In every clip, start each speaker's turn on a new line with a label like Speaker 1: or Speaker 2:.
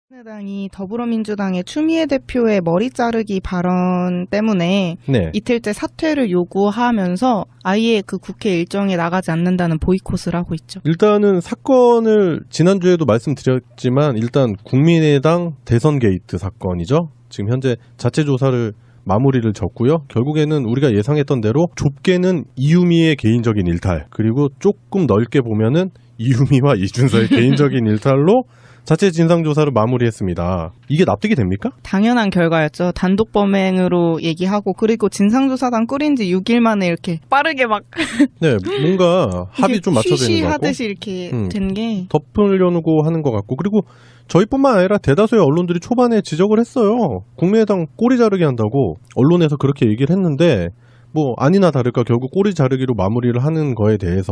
Speaker 1: 국민의당이 더불어민주당의 추미애 대표의 머리 자르기 발언 때문에
Speaker 2: 네.
Speaker 1: 이틀째 사퇴를 요구하면서 아예 그 국회 일정에 나가지 않는다는 보이콧을 하고 있죠.
Speaker 2: 일단은 사건을 지난주에도 말씀드렸지만 일단 국민의당 대선 게이트 사건이죠. 지금 현재 자체 조사를 마무리를 졌고요. 결국에는 우리가 예상했던 대로 좁게는 이유미의 개인적인 일탈, 그리고 조금 넓게 보면은 이유미와 이준서의 개인적인 일탈로 자체 진상조사를 마무리했습니다. 이게 납득이 됩니까?
Speaker 1: 당연한 결과였죠. 단독 범행으로 얘기하고 그리고 진상조사단 꾸린 지 6일 만에 이렇게 빠르게 막
Speaker 2: 네, 뭔가 합이 좀 맞춰져 있는 것 같고
Speaker 1: 하듯이 이렇게 된 게
Speaker 2: 덮으려고 하는 것 같고, 그리고 저희뿐만 아니라 대다수의 언론들이 초반에 지적을 했어요. 국민의당 꼬리 자르기 한다고 언론에서 그렇게 얘기를 했는데 뭐 아니나 다를까 결국 꼬리 자르기로 마무리를 하는 거에 대해서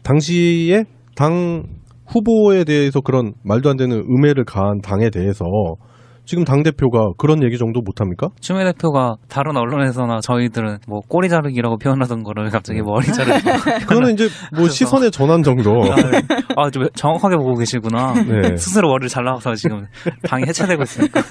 Speaker 2: 당시에 당 후보에 대해서 그런 말도 안 되는 음해를 가한 당에 대해서 지금 당대표가 그런 얘기 정도 못합니까?
Speaker 3: 추미애 대표가 다른 언론에서나 저희들은 뭐 꼬리 자르기라고 표현하던 거를 갑자기 머리 자르기.
Speaker 2: 그거는 이제 뭐 시선의 전환 정도.
Speaker 3: 좀 정확하게 보고 계시구나.
Speaker 2: 네.
Speaker 3: 스스로 머리를 잘라서 지금 당이 해체되고 있으니까.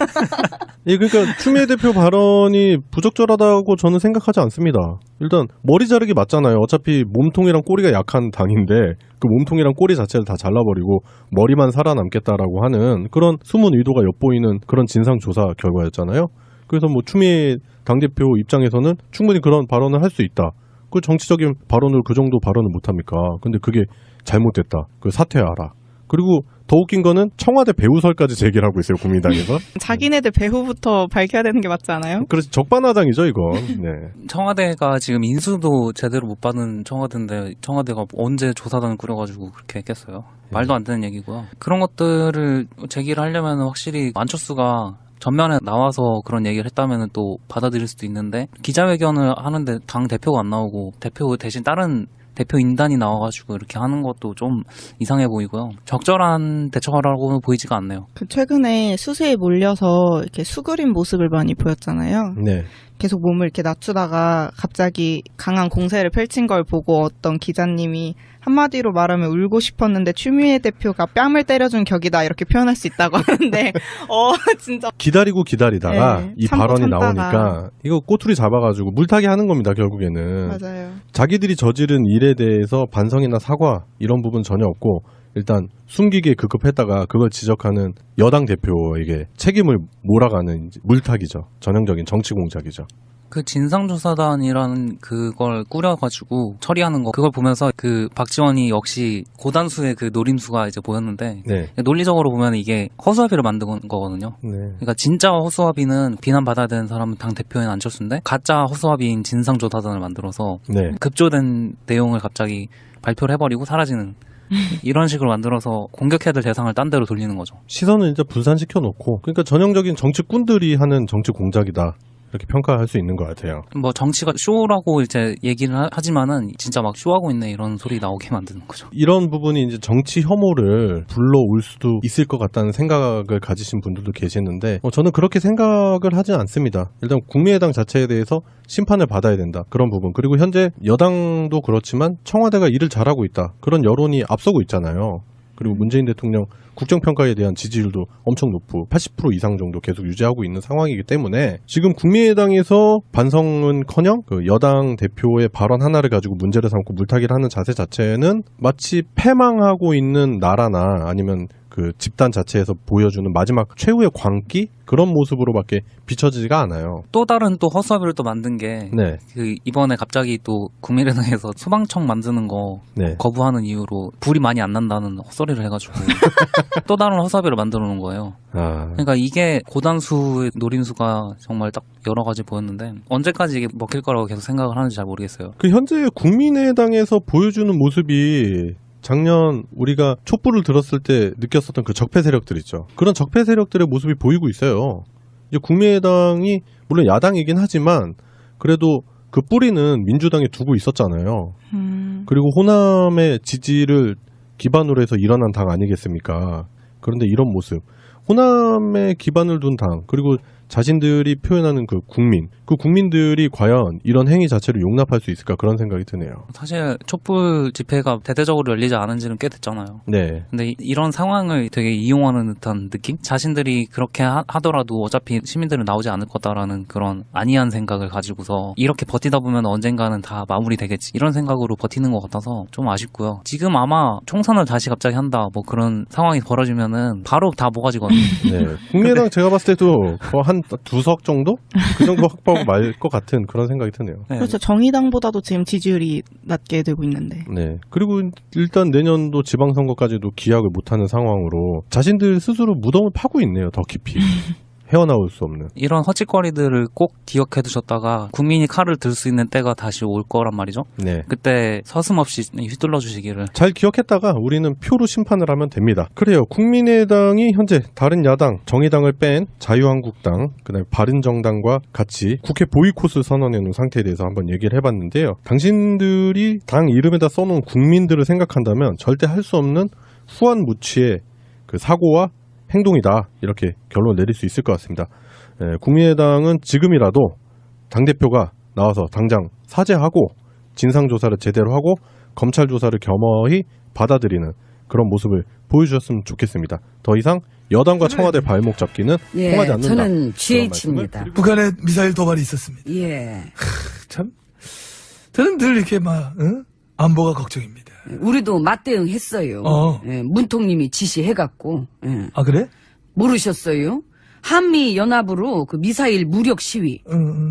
Speaker 2: 예, 그러니까 추미애 대표 발언이 부적절하다고 저는 생각하지 않습니다. 일단 머리 자르기 맞잖아요. 어차피 몸통이랑 꼬리가 약한 당인데 그 몸통이랑 꼬리 자체를 다 잘라버리고 머리만 살아남겠다라고 하는 그런 숨은 의도가 엿보이는 그런 진상조사 결과였잖아요. 그래서 뭐 추미애 당대표 입장에서는 충분히 그런 발언을 할 수 있다. 그 정치적인 발언을 그 정도 발언을 못합니까? 근데 그게 잘못됐다. 그 사퇴하라. 그리고 더 웃긴 거는 청와대 배우설까지 제기를 하고 있어요, 국민당에서.
Speaker 1: 자기네들 배후부터 밝혀야 되는 게 맞지 않아요?
Speaker 2: 그래서 적반하장이죠, 이건. 네.
Speaker 3: 청와대가 지금 인수도 제대로 못 받은 청와대인데 청와대가 언제 조사단을 꾸려가지고 그렇게 했겠어요. 말도 안 되는 얘기고요. 그런 것들을 제기를 하려면 확실히 안철수가 전면에 나와서 그런 얘기를 했다면 또 받아들일 수도 있는데 기자회견을 하는데 당 대표가 안 나오고 대표 대신 다른 대표 인단이 나와가지고 이렇게 하는 것도 좀 이상해 보이고요. 적절한 대처라고는 보이지가 않네요.
Speaker 1: 최근에 수세에 몰려서 이렇게 수그린 모습을 많이 보였잖아요.
Speaker 2: 네.
Speaker 1: 계속 몸을 이렇게 낮추다가 갑자기 강한 공세를 펼친 걸 보고 어떤 기자님이 한마디로 말하면 울고 싶었는데 추미애 대표가 뺨을 때려준 격이다 이렇게 표현할 수 있다고 하는데 진짜
Speaker 2: 기다리고 기다리다가
Speaker 1: 네,
Speaker 2: 이
Speaker 1: 참고
Speaker 2: 발언이
Speaker 1: 참다가.
Speaker 2: 나오니까 이거 꼬투리 잡아가지고 물타기 하는 겁니다, 결국에는.
Speaker 1: 맞아요.
Speaker 2: 자기들이 저지른 일에 대해서 반성이나 사과 이런 부분 전혀 없고 일단 숨기기에 급급했다가 그걸 지적하는 여당 대표에게 책임을 몰아가는 물타기죠. 전형적인 정치 공작이죠.
Speaker 3: 그 진상조사단이라는 그걸 꾸려가지고 처리하는 거 그걸 보면서 그 박지원이 역시 고단수의 그 노림수가 이제 보였는데
Speaker 2: 네.
Speaker 3: 논리적으로 보면 이게 허수아비를 만든 거거든요.
Speaker 2: 네.
Speaker 3: 그러니까 진짜 허수아비는 비난받아야 되는 사람은 당 대표인 안철수인데 가짜 허수아비인 진상조사단을 만들어서
Speaker 2: 네.
Speaker 3: 급조된 내용을 갑자기 발표를 해버리고 사라지는 이런 식으로 만들어서 공격해야 될 대상을 딴 데로 돌리는 거죠.
Speaker 2: 시선을 이제 분산시켜 놓고 그러니까 전형적인 정치꾼들이 하는 정치 공작이다. 이렇게 평가할 수 있는 것 같아요.
Speaker 3: 뭐 정치가 쇼라고 이제 얘기를 하지만은 진짜 막 쇼하고 있네 이런 소리 나오게 만드는 거죠.
Speaker 2: 이런 부분이 이제 정치 혐오를 불러올 수도 있을 것 같다는 생각을 가지신 분들도 계시는데 저는 그렇게 생각을 하지 않습니다. 일단 국민의당 자체에 대해서 심판을 받아야 된다. 그런 부분. 그리고 현재 여당도 그렇지만 청와대가 일을 잘하고 있다. 그런 여론이 앞서고 있잖아요. 그리고 문재인 대통령 국정평가에 대한 지지율도 엄청 높고 80% 이상 정도 계속 유지하고 있는 상황이기 때문에 지금 국민의당에서 반성은커녕 그 여당 대표의 발언 하나를 가지고 문제를 삼고 물타기를 하는 자세 자체는 마치 패망하고 있는 나라나 아니면 그 집단 자체에서 보여주는 마지막 최후의 광기? 그런 모습으로밖에 비춰지지가 않아요.
Speaker 3: 또 다른 또 허수아비를 또 만든 게
Speaker 2: 네.
Speaker 3: 그 이번에 갑자기 또 국민의당에서 소방청 만드는 거
Speaker 2: 네.
Speaker 3: 거부하는 이유로 불이 많이 안 난다는 헛소리를 해가지고 또 다른 허수아비를 만들어 놓은 거예요. 그러니까 이게 고단수의 노림수가 정말 딱 여러 가지 보였는데 언제까지 이게 먹힐 거라고 계속 생각을 하는지 잘 모르겠어요.
Speaker 2: 그 현재 국민의당에서 보여주는 모습이 작년 우리가 촛불을 들었을 때 느꼈었던 그 적폐 세력들 있죠. 그런 적폐 세력들의 모습이 보이고 있어요. 이제 국민의당이 물론 야당이긴 하지만 그래도 그 뿌리는 민주당에 두고 있었잖아요. 그리고 호남의 지지를 기반으로 해서 일어난 당 아니겠습니까? 그런데 이런 모습, 호남에 기반을 둔 당, 그리고 자신들이 표현하는 그 국민들이 과연 이런 행위 자체를 용납할 수 있을까 그런 생각이 드네요.
Speaker 3: 사실 촛불 집회가 대대적으로 열리지 않은 지는 꽤 됐잖아요.
Speaker 2: 네.
Speaker 3: 근데 이런 상황을 되게 이용하는 듯한 느낌? 자신들이 그렇게 하더라도 어차피 시민들은 나오지 않을 거다라는 그런 안이한 생각을 가지고서 이렇게 버티다 보면 언젠가는 다 마무리되겠지 이런 생각으로 버티는 것 같아서 좀 아쉽고요. 지금 아마 총선을 다시 갑자기 한다 뭐 그런 상황이 벌어지면은 바로 다 모가지거든요.
Speaker 2: 네. 국민의당 제가 봤을 때도 한 2석 정도? 그 정도 확보하고 말 것 같은 그런 생각이 드네요.
Speaker 3: 네.
Speaker 1: 그렇죠. 정의당보다도 지금 지지율이 낮게 되고 있는데.
Speaker 2: 네. 그리고 일단 내년도 지방선거까지도 기약을 못하는 상황으로 자신들 스스로 무덤을 파고 있네요. 더 깊이. 헤어나올 수 없는.
Speaker 3: 이런 헛짓거리들을 꼭 기억해 두셨다가 국민이 칼을 들 수 있는 때가 다시 올 거란 말이죠.
Speaker 2: 네.
Speaker 3: 그때 서슴없이 휘둘러 주시기를.
Speaker 2: 잘 기억했다가 우리는 표로 심판을 하면 됩니다. 그래요. 국민의당이 현재 다른 야당, 정의당을 뺀 자유한국당, 그다음에 바른정당과 같이 국회 보이콧을 선언해 놓은 상태에 대해서 한번 얘기를 해봤는데요. 당신들이 당 이름에다 써놓은 국민들을 생각한다면 절대 할 수 없는 후한무치의 그 사고와 행동이다. 이렇게 결론을 내릴 수 있을 것 같습니다. 국민의당은 지금이라도 당대표가 나와서 당장 사죄하고 진상조사를 제대로 하고 검찰 조사를 겸허히 받아들이는 그런 모습을 보여주셨으면 좋겠습니다. 더 이상 여당과 청와대 발목 잡기는 통하지 않는다.
Speaker 4: 저는 GH입니다.
Speaker 5: 북한에 미사일 도발이 있었습니다.
Speaker 4: 예.
Speaker 5: 참, 저는 늘 이렇게 안보가 걱정입니다.
Speaker 4: 우리도 맞대응했어요. 예, 문통님이 지시해갖고. 예.
Speaker 5: 아, 그래?
Speaker 4: 모르셨어요? 한미 연합으로 그 미사일 무력 시위.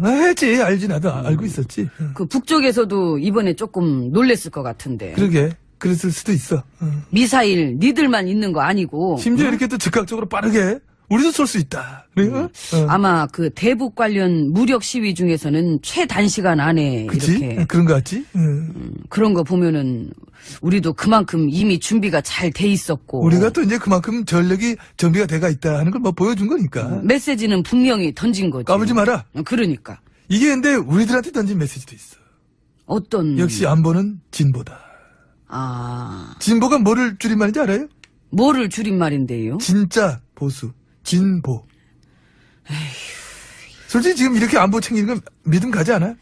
Speaker 5: 했지. 알지. 나도 알고 있었지.
Speaker 4: 그 북쪽에서도 이번에 조금 놀랬을 것 같은데.
Speaker 5: 그러게. 그랬을 수도 있어.
Speaker 4: 미사일 니들만 있는 거 아니고.
Speaker 5: 심지어 이렇게 또 즉각적으로 빠르게 우리도 쏠 수 있다. 그래?
Speaker 4: 아마 그 대북 관련 무력 시위 중에서는 최단시간 안에
Speaker 5: 그치?
Speaker 4: 이렇게
Speaker 5: 그런 거 같지?
Speaker 4: 그런 거 보면은 우리도 그만큼 이미 준비가 잘 돼 있었고.
Speaker 5: 우리가 또 이제 그만큼 전력이 정비가 돼가 있다 하는 걸 보여준 거니까.
Speaker 4: 메시지는 분명히 던진 거지.
Speaker 5: 까불지 마라.
Speaker 4: 그러니까.
Speaker 5: 이게 근데 우리들한테 던진 메시지도 있어.
Speaker 4: 어떤.
Speaker 5: 역시 안보는 진보다.
Speaker 4: 아.
Speaker 5: 진보가 뭐를 줄임말인지 알아요?
Speaker 4: 뭐를 줄임말인데요?
Speaker 5: 진짜 보수. 진보. 솔직히 지금 이렇게 안보 챙기는 건 믿음 가지 않아?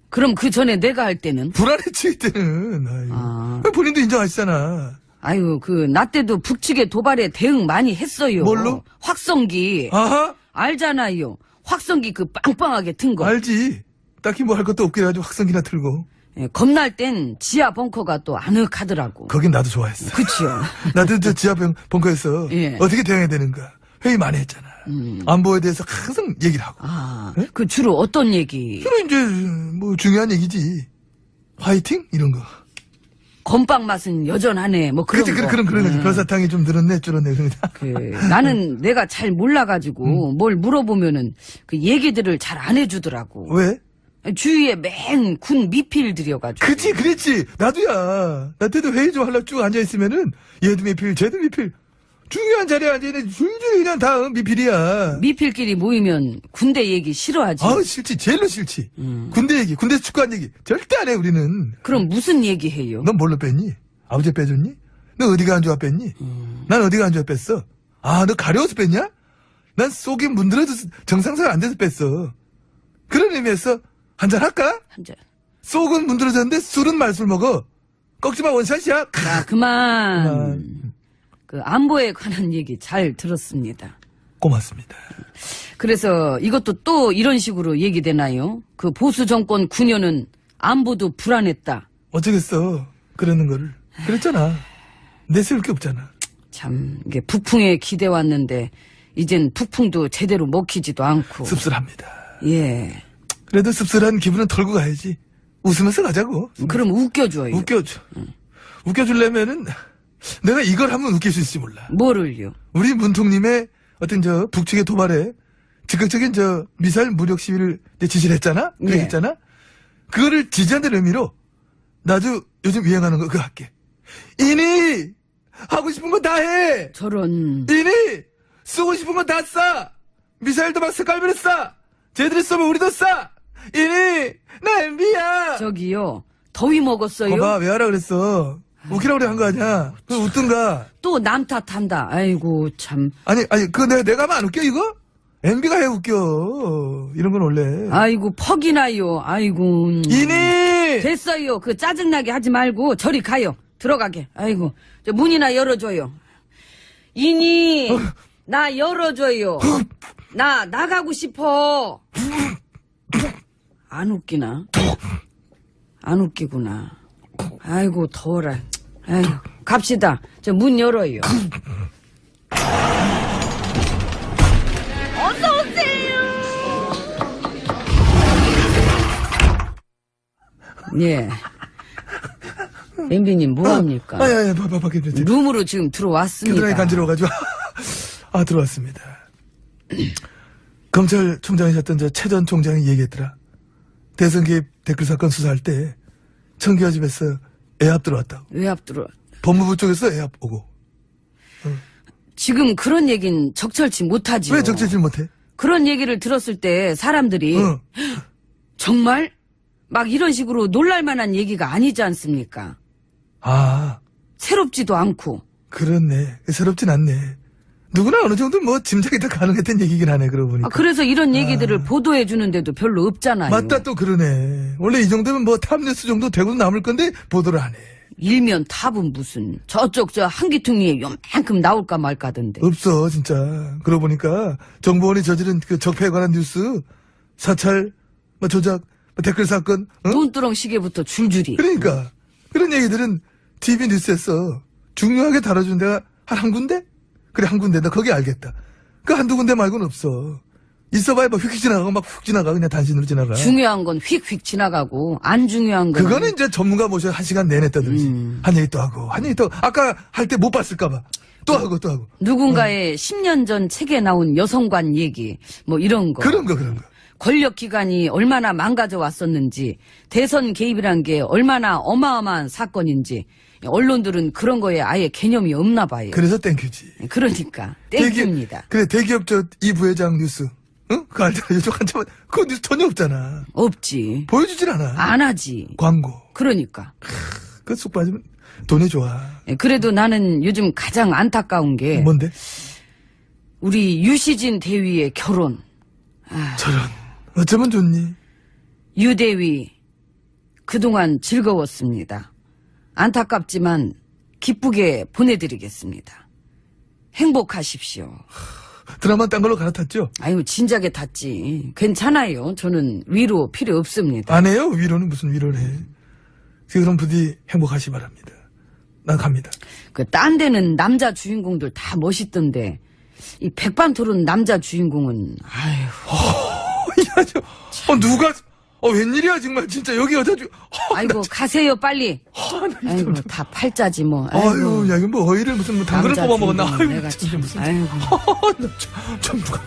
Speaker 4: 그럼 그 전에 내가 할 때는?
Speaker 5: 불안해질 때는. 아유.
Speaker 4: 아.
Speaker 5: 본인도 인정하시잖아.
Speaker 4: 아유, 나 때도 북측의 도발에 대응 많이 했어요.
Speaker 5: 뭘로?
Speaker 4: 확성기.
Speaker 5: 아하?
Speaker 4: 알잖아요. 확성기 그 빵빵하게 튼 거.
Speaker 5: 알지. 딱히 뭐 할 것도 없게 해가지고 확성기나 틀고.
Speaker 4: 예, 겁날 땐 지하 벙커가 또 아늑하더라고.
Speaker 5: 거긴 나도 좋아했어.
Speaker 4: 그치요.
Speaker 5: 나도 저 지하 벙커에서
Speaker 4: 예.
Speaker 5: 어떻게 대응해야 되는가 회의 많이 했잖아. 안보에 대해서 항상 얘기를 하고.
Speaker 4: 아,
Speaker 5: 예?
Speaker 4: 그 주로 어떤 얘기?
Speaker 5: 주로 이제 뭐 중요한 얘기지. 화이팅 이런 거.
Speaker 4: 건빵 맛은 여전하네. 뭐 그런
Speaker 5: 그치
Speaker 4: 거.
Speaker 5: 그런 거지. 별사탕이 좀 늘었네 줄었네 그러니까.
Speaker 4: 나는 내가 잘 몰라가지고 뭘 물어보면은 그 얘기들을 잘 안 해주더라고.
Speaker 5: 왜?
Speaker 4: 주위에 맨 군 미필들이어가지고.
Speaker 5: 그치 그랬지. 나도야. 나 때도 회의 좀 하려고 쭉 앉아있으면은 얘도 미필 쟤도 미필. 중요한 자리에 앉아있는 줄줄이 그냥 다 미필이야.
Speaker 4: 미필끼리 모이면 군대 얘기 싫어하지.
Speaker 5: 아우 싫지. 제일로 싫지. 군대 얘기 군대에서 축구한 얘기 절대 안 해 우리는.
Speaker 4: 그럼 무슨 얘기 해요?
Speaker 5: 넌 뭘로 뺐니? 아버지 빼줬니? 너 어디가 안 좋아 뺐니? 난 어디가 안 좋아 뺐어? 아, 너 가려워서 뺐냐? 난 속이 문드러져 정상화가 안 돼서 뺐어. 그런 의미에서 한잔 할까?
Speaker 4: 한잔.
Speaker 5: 속은 문드러졌는데 술은 말술 먹어. 꺾지마 원샷이야.
Speaker 4: 자, 그만. 그 안보에 관한 얘기 잘 들었습니다.
Speaker 5: 고맙습니다.
Speaker 4: 그래서 이것도 또 이런 식으로 얘기되나요? 그 보수 정권 9년은 안보도 불안했다.
Speaker 5: 어쩌겠어. 그러는 거를. 그랬잖아. 내세울 게 없잖아.
Speaker 4: 참 이게 북풍에 기대왔는데 이젠 북풍도 제대로 먹히지도 않고.
Speaker 5: 씁쓸합니다.
Speaker 4: 예.
Speaker 5: 그래도 씁쓸한 기분은 털고 가야지. 웃으면서 가자고.
Speaker 4: 그럼 웃겨줘요.
Speaker 5: 웃겨줘. 웃겨주려면은 내가 이걸 하면 웃길 수 있을지 몰라.
Speaker 4: 뭐를요?
Speaker 5: 우리 문통님의 어떤 북측의 도발에 즉각적인 미사일 무력 시위를 이제 지시를 했잖아?
Speaker 4: 예.
Speaker 5: 그랬잖아? 그거를 지지한다는 의미로 나도 요즘 유행하는 거 그거 할게. 이니! 하고 싶은 거 다 해!
Speaker 4: 저런.
Speaker 5: 이니! 쏘고 싶은 거 다 쏴! 미사일도 막 색깔별로 쏴! 쟤들이 쏘면 우리도 쏴! 이니! 나 MB야!
Speaker 4: 저기요. 더위 먹었어요?
Speaker 5: 거봐, 왜 하라 그랬어? 웃기라고 그래 한 거 아니야? 웃든가.
Speaker 4: 또 남 탓한다. 아이고 참.
Speaker 5: 아니, 그거 내가 하면 안 웃겨, 이거? MB가 해 웃겨. 이런 건 원래.
Speaker 4: 아이고 퍽이나요. 아이고.
Speaker 5: 이니!
Speaker 4: 됐어요. 그 짜증나게 하지 말고 저리 가요. 들어가게. 아이고 저 문이나 열어줘요. 이니 나 열어줘요. 나 나가고 싶어. 안 웃기나? 안 웃기구나. 아이고 더워라. 아이고 갑시다. 저 문 열어요. 예. MB님 뭐합니까?
Speaker 5: 아야, 밖에 됐지.
Speaker 4: 룸으로 지금 들어왔습니다.
Speaker 5: 겨드랑이 간지러워가지고. 아, 들어왔습니다. 검찰총장이셨던 최 전 총장이 얘기했더라. 대선 개입 댓글 사건 수사할 때 청기화 집에서 애압 들어왔다고.
Speaker 4: 왜 앞 들어?
Speaker 5: 법무부 쪽에서 애압 오고.
Speaker 4: 지금 그런 얘긴 적절치 못하지요.
Speaker 5: 왜 적재질 못해?
Speaker 4: 그런 얘기를 들었을 때 사람들이
Speaker 5: 응.
Speaker 4: 정말 막 이런 식으로 놀랄만한 얘기가 아니지 않습니까?
Speaker 5: 아,
Speaker 4: 새롭지도 않고.
Speaker 5: 그렇네. 새롭진 않네. 누구나 어느 정도 뭐 짐작이 다 가능했던 얘기긴 하네, 그러고 보니까.
Speaker 4: 그래서 이런 얘기들을 보도해 주는데도 별로 없잖아요.
Speaker 5: 맞다, 또 그러네. 원래 이 정도면 뭐 탑뉴스 정도 되고도 남을 건데 보도를 안 해.
Speaker 4: 일면 탑은 무슨 저쪽 저 한기퉁이에 요만큼 나올까 말까던데.
Speaker 5: 없어, 진짜. 그러고 보니까 정보원이 저지른 그 적폐에 관한 뉴스, 사찰, 뭐 조작, 뭐 댓글 사건, 어?
Speaker 4: 논두렁 시계부터 줄줄이.
Speaker 5: 그러니까 그런 얘기들은 TV 뉴스에서 중요하게 다뤄준 데가 한 군데? 그래, 한 군데. 나 거기 알겠다. 그 한두 군데 말고는 없어. 있어봐야 뭐 휙 지나가고 막 훅 지나가. 그냥 단신으로 지나가.
Speaker 4: 중요한 건 휙휙 지나가고 안 중요한 건
Speaker 5: 그거는 이제 전문가 모셔 1시간 내내 떠들지. 한 얘기 또 하고, 한 얘기 또, 아까 할 때 못 봤을까봐. 또 하고, 또 하고.
Speaker 4: 누군가의 10년 전 책에 나온 여성관 얘기 뭐 이런 거.
Speaker 5: 그런 거.
Speaker 4: 권력 기관이 얼마나 망가져 왔었는지, 대선 개입이란 게 얼마나 어마어마한 사건인지 언론들은 그런 거에 아예 개념이 없나 봐요.
Speaker 5: 그래서 땡큐지.
Speaker 4: 그러니까 땡깁니다.
Speaker 5: 그래, 대기업 이 부회장 뉴스. 응? 그거 알잖아. 요즘 한참, 그거 뉴스 전혀 없잖아.
Speaker 4: 없지.
Speaker 5: 보여주질 않아.
Speaker 4: 안 하지.
Speaker 5: 광고.
Speaker 4: 그러니까.
Speaker 5: 그 쑥 빠지면 돈이 좋아.
Speaker 4: 그래도 나는 요즘 가장 안타까운 게
Speaker 5: 뭔데?
Speaker 4: 우리 유시진 대위의 결혼.
Speaker 5: 저런. 어쩌면 좋니?
Speaker 4: 유대위 그동안 즐거웠습니다. 안타깝지만 기쁘게 보내드리겠습니다. 행복하십시오.
Speaker 5: 드라마 딴 걸로 갈아탔죠?
Speaker 4: 아유 진작에 탔지. 괜찮아요. 저는 위로 필요 없습니다.
Speaker 5: 안 해요. 위로는 무슨 위로를 해. 그럼 부디 행복하시 바랍니다. 난 갑니다.
Speaker 4: 그 딴 데는 남자 주인공들 다 멋있던데 이 백반토론 남자 주인공은 아유
Speaker 5: 야, 누가, 웬일이야, 정말, 진짜, 여기 여자
Speaker 4: 아이고 가세요 빨리. 아이고 다 팔자지 뭐.
Speaker 5: 아유, 야, 이거 뭐, 어이를 무슨, 뭐, 당근을
Speaker 4: 남자
Speaker 5: 뽑아먹었나.
Speaker 4: 주인공은
Speaker 5: 아유,
Speaker 4: 내가
Speaker 5: 진짜
Speaker 4: 참,
Speaker 5: 무슨.
Speaker 4: 아이고
Speaker 5: 참, 누가,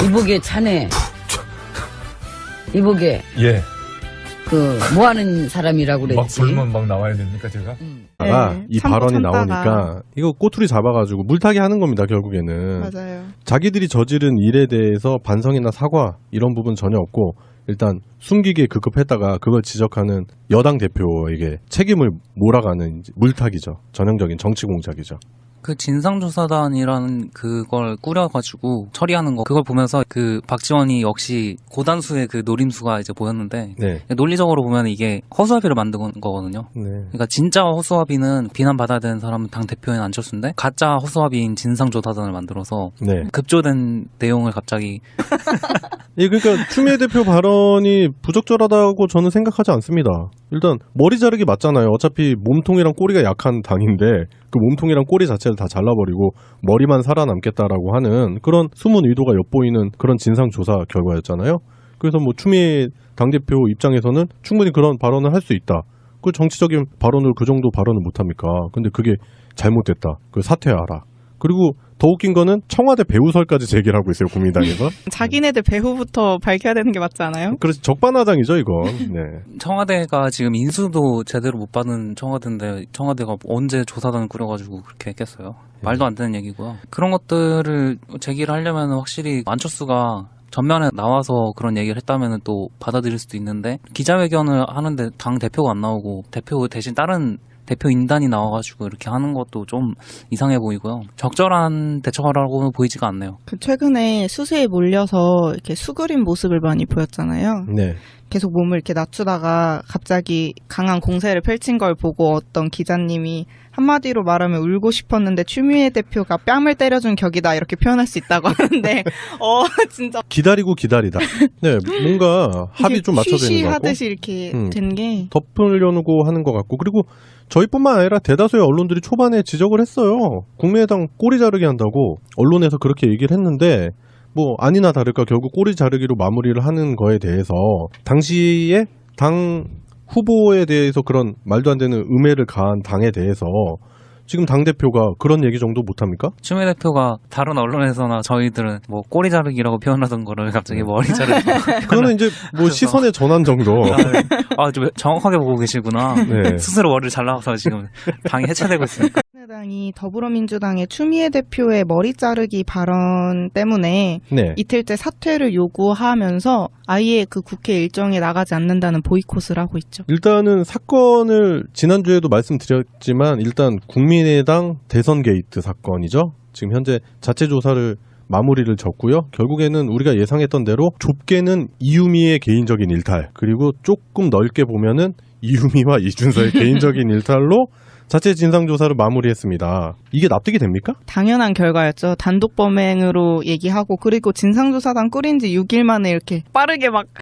Speaker 4: 이보게 자네 이보게
Speaker 6: 예.
Speaker 4: 그 뭐하는 사람이라고
Speaker 6: 막
Speaker 4: 그랬지.
Speaker 6: 불면 막 나와야 됩니까, 제가?
Speaker 1: 네,
Speaker 2: 이
Speaker 1: 참고
Speaker 2: 발언이
Speaker 1: 참다가.
Speaker 2: 나오니까 이거 꼬투리 잡아가지고 물타기 하는 겁니다, 결국에는.
Speaker 1: 맞아요.
Speaker 2: 자기들이 저지른 일에 대해서 반성이나 사과 이런 부분 전혀 없고 일단 숨기기에 급급했다가 그걸 지적하는 여당 대표에게 책임을 몰아가는 물타기죠. 전형적인 정치 공작이죠.
Speaker 3: 그 진상조사단이라는 그걸 꾸려가지고 처리하는 거 그걸 보면서 그 박지원이 역시 고단수의 그 노림수가 이제 보였는데
Speaker 2: 네.
Speaker 3: 논리적으로 보면 이게 허수아비를 만든 거거든요.
Speaker 2: 네.
Speaker 3: 그러니까 진짜 허수아비는 비난받아야 되는 사람은 당 대표인 안철수인데 가짜 허수아비인 진상조사단을 만들어서
Speaker 2: 네.
Speaker 3: 급조된 내용을 갑자기
Speaker 2: 예, 그러니까 추미애 대표 발언이 부적절하다고 저는 생각하지 않습니다. 일단 머리 자르기 맞잖아요. 어차피 몸통이랑 꼬리가 약한 당인데 그 몸통이랑 꼬리 자체를 다 잘라버리고 머리만 살아남겠다라고 하는 그런 숨은 의도가 엿보이는 그런 진상조사 결과였잖아요. 그래서 뭐 추미애 당대표 입장에서는 충분히 그런 발언을 할 수 있다. 그 정치적인 발언을 그 정도 발언을 못합니까? 근데 그게 잘못됐다. 그 사퇴하라. 그리고 더 웃긴 거는 청와대 배우설까지 제기를 하고 있어요, 국민당에서.
Speaker 1: 자기네들 배후부터 밝혀야 되는 게 맞지 않아요?
Speaker 2: 그래서 적반하장이죠, 이건. 네.
Speaker 3: 청와대가 지금 인수도 제대로 못 받은 청와대인데 청와대가 언제 조사단을 꾸려가지고 그렇게 했겠어요. 말도 안 되는 얘기고요. 그런 것들을 제기를 하려면 확실히 안철수가 전면에 나와서 그런 얘기를 했다면 또 받아들일 수도 있는데 기자회견을 하는데 당 대표가 안 나오고 대표 대신 다른 대표 인단이 나와가지고 이렇게 하는 것도 좀 이상해 보이고요. 적절한 대처라고 보이지가 않네요.
Speaker 1: 그 최근에 수세에 몰려서 이렇게 수그린 모습을 많이 보였잖아요.
Speaker 2: 네.
Speaker 1: 계속 몸을 이렇게 낮추다가 갑자기 강한 공세를 펼친 걸 보고 어떤 기자님이 한마디로 말하면 울고 싶었는데 추미애 대표가 뺨을 때려준 격이다 이렇게 표현할 수 있다고 하는데 진짜
Speaker 2: 기다리고 기다리다. 네, 뭔가 합이 좀 맞춰져 있는 것 같고
Speaker 1: 쉬쉬하듯이 이렇게 된 게
Speaker 2: 덮으려고 하는 것 같고 그리고 저희뿐만 아니라 대다수의 언론들이 초반에 지적을 했어요. 국민의당 꼬리 자르기 한다고 언론에서 그렇게 얘기를 했는데 뭐 아니나 다를까 결국 꼬리 자르기로 마무리를 하는 거에 대해서 당시에 당 후보에 대해서 그런 말도 안 되는 음해를 가한 당에 대해서 지금 당대표가 그런 얘기 정도 못합니까?
Speaker 3: 추미애 대표가 다른 언론에서나 저희들은 뭐 꼬리 자르기라고 표현하던 거를 갑자기 머리 자르기.
Speaker 2: 그거는 이제 뭐 시선의 전환 정도.
Speaker 3: 좀 정확하게 보고 계시구나.
Speaker 2: 네.
Speaker 3: 스스로 머리를 잘라서 지금 당이 해체되고 있으니까.
Speaker 1: 국민의당이 더불어민주당의 추미애 대표의 머리 자르기 발언 때문에
Speaker 2: 네.
Speaker 1: 이틀째 사퇴를 요구하면서 아예 그 국회 일정에 나가지 않는다는 보이콧을 하고 있죠.
Speaker 2: 일단은 사건을 지난주에도 말씀드렸지만 일단 국민의당 대선 게이트 사건이죠. 지금 현재 자체 조사를 마무리를 졌고요. 결국에는 우리가 예상했던 대로 좁게는 이유미의 개인적인 일탈 그리고 조금 넓게 보면은 이유미와 이준서의 개인적인 일탈로 자체 진상조사를 마무리했습니다. 이게 납득이 됩니까?
Speaker 1: 당연한 결과였죠. 단독 범행으로 얘기하고 그리고 진상조사단 꾸린 지 6일 만에 이렇게 빠르게 막